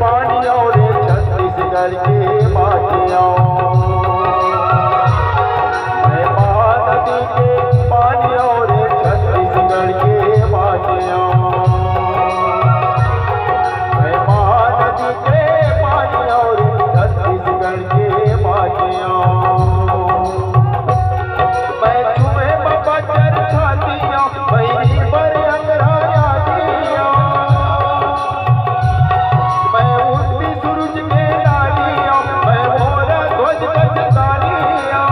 पानियों रे छत्तीसगढ़ के माटियों। मैं महानदी के पानियों रे छत्तीसगढ़ के माटियों। मैं महानदी के पानियों रे छत्तीसगढ़ के माटियों। मैं चुमे बचर छातियों भैरी पर अंगराया दिया। मैं उठती सूरज के लालियों मैं मोरा ध्वज कचदानियों।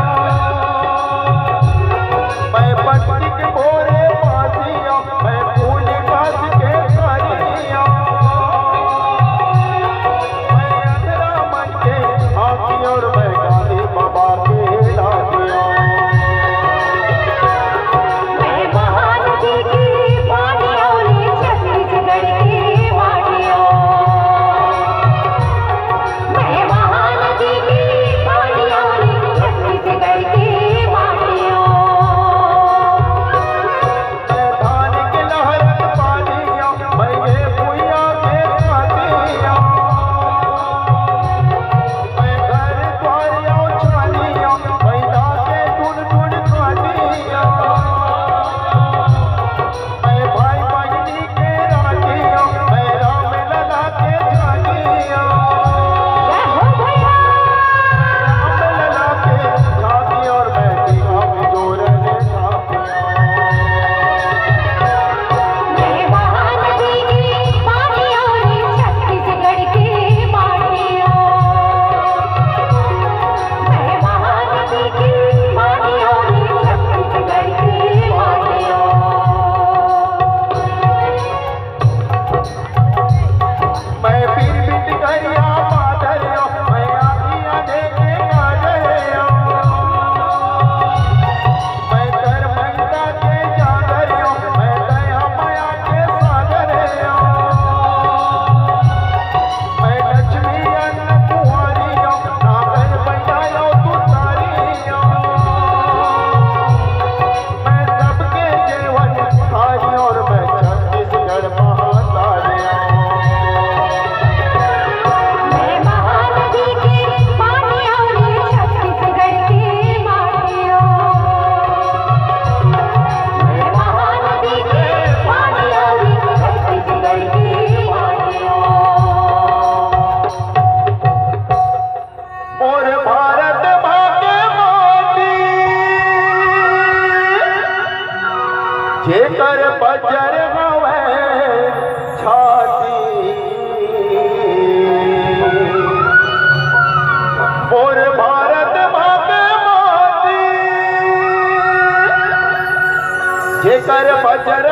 मैं पट्टी के भोरे फांसियों मैं फूल घास के कारियों। मैं अंधरा मन के आँखियों और मैं गांधी बाबा के लालियों। जेकर बजर हवे छाती और भारत भागे माती। जेकर बजर